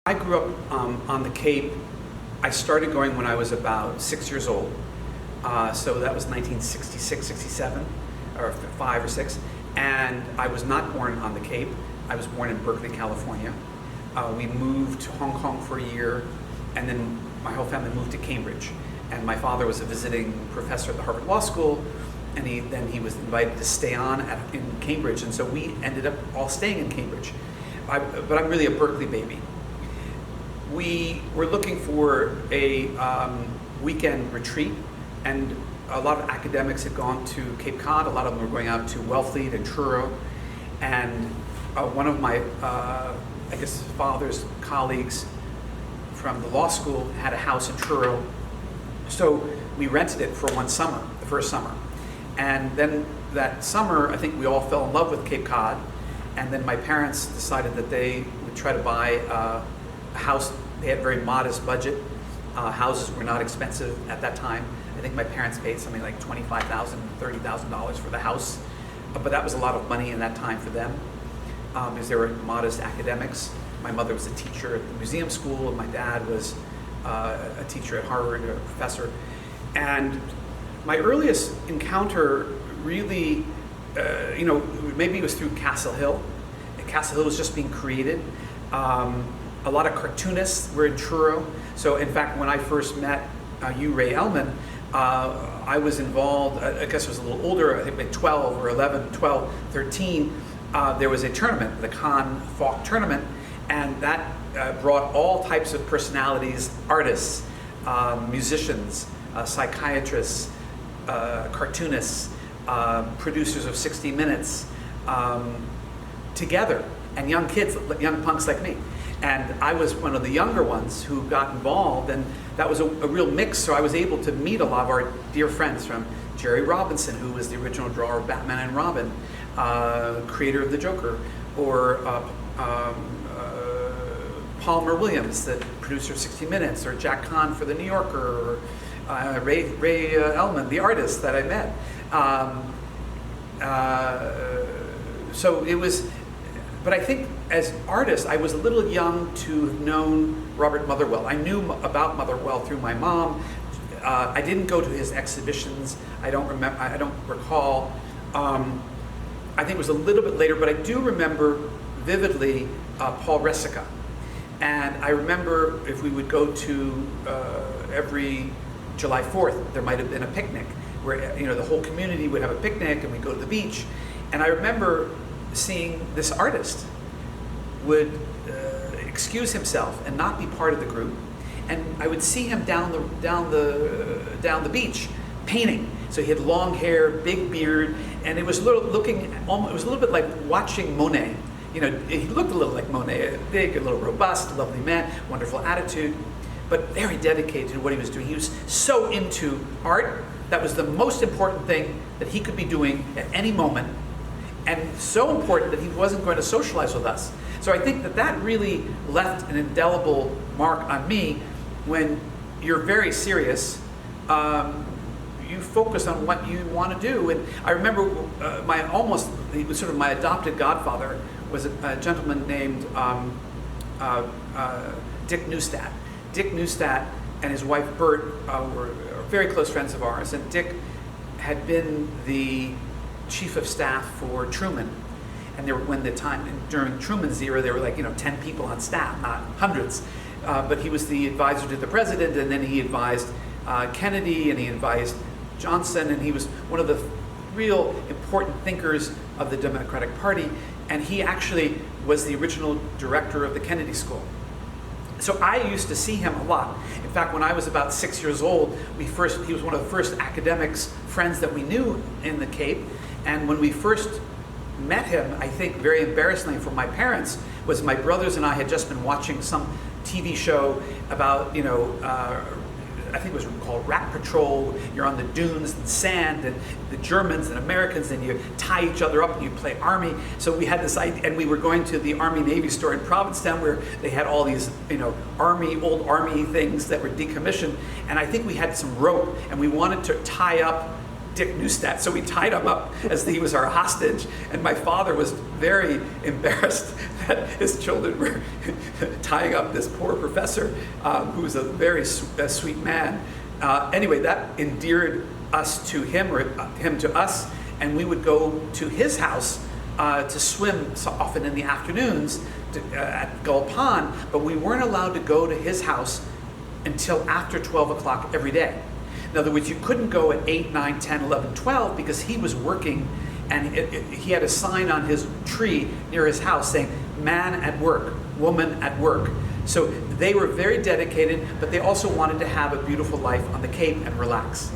I grew up on the Cape. I started going when I was about 6 years old. So that was 1966, 67, or 5 or 6. And I was not born on the Cape. I was born in Berkeley, California. We moved to Hong Kong for a year, and then my whole family moved to Cambridge. And my father was a visiting professor at the Harvard Law School, and then he was invited to stay on in Cambridge, and so we ended up all staying in Cambridge. But I'm really a Berkeley baby. We were looking for a weekend retreat, and a lot of academics had gone to Cape Cod. A lot of them were going out to Wellfleet and Truro. And one of my, father's colleagues from the law school had a house in Truro. So we rented it for one summer, the first summer. And then that summer, I think we all fell in love with Cape Cod. And then my parents decided that they would try to buy a house. They had a very modest budget. Houses were not expensive at that time. I think my parents paid something like $25,000, $30,000 for the house. But that was a lot of money in that time for them, because they were modest academics. My mother was a teacher at the museum school, and my dad was a teacher at Harvard, a professor. And my earliest encounter really, maybe it was through Castle Hill. Castle Hill was just being created. A lot of cartoonists were in Truro. So in fact, when I first met Ray Ellman, I was involved, I guess I was a little older, I think maybe 12 or 11, 12, 13. There was a tournament, the Con Falk tournament, and that brought all types of personalities, artists, musicians, psychiatrists, cartoonists, producers of 60 Minutes, together, and young kids, young punks like me. And I was one of the younger ones who got involved, and that was a real mix, so I was able to meet a lot of our dear friends, from Jerry Robinson, who was the original drawer of Batman and Robin, creator of the Joker, or Palmer Williams, the producer of 60 Minutes, or Jack Kahn for the New Yorker, or Ray Ellman, the artist that I met. So it was, but I think as artists, I was a little young to have known Robert Motherwell. I knew about Motherwell through my mom. I didn't go to his exhibitions. I don't recall. I think it was a little bit later, but I do remember vividly Paul Ressica. And I remember if we would go to every July 4th, there might have been a picnic where the whole community would have a picnic, and we'd go to the beach. And I remember seeing this artist would excuse himself and not be part of the group, and I would see him down the beach painting. So he had long hair, big beard, and it was it was a little bit like watching Monet. He looked a little like Monet, big, a little robust, lovely man, wonderful attitude, but very dedicated to what he was doing. He was so into art. That was the most important thing that he could be doing at any moment, and so important that he wasn't going to socialize with us. So I think that really left an indelible mark on me. When you're very serious, you focus on what you want to do. And I remember he was sort of my adopted godfather, was a gentleman named Dick Neustadt. Dick Neustadt and his wife Bert were very close friends of ours, and Dick had been the chief of staff for Truman. And during Truman's era, there were 10 people on staff, not hundreds. But he was the advisor to the president, and then he advised Kennedy, and he advised Johnson, and he was one of the real important thinkers of the Democratic Party. And he actually was the original director of the Kennedy School. So I used to see him a lot. In fact, when I was about 6 years old, he was one of the first academics friends that we knew in the Cape. And when we first met him, I think very embarrassingly for my parents, was my brothers and I had just been watching some TV show about, I think it was called Rat Patrol. You're on the dunes and sand, and the Germans and Americans, and you tie each other up and you play army. So we had this idea, and we were going to the Army-Navy store in Provincetown, where they had all these, old army things that were decommissioned. And I think we had some rope, and we wanted to tie up Dick Neustadt. So we tied him up as he was our hostage. And my father was very embarrassed that his children were tying up this poor professor, who was a very sweet man. Anyway, that endeared us to him, or him to us, and we would go to his house to swim so often in the afternoons at Gull Pond, but we weren't allowed to go to his house until after 12 o'clock every day. In other words, you couldn't go at 8, 9, 10, 11, 12 because he was working, and he had a sign on his tree near his house saying, man at work, woman at work. So they were very dedicated, but they also wanted to have a beautiful life on the Cape and relax.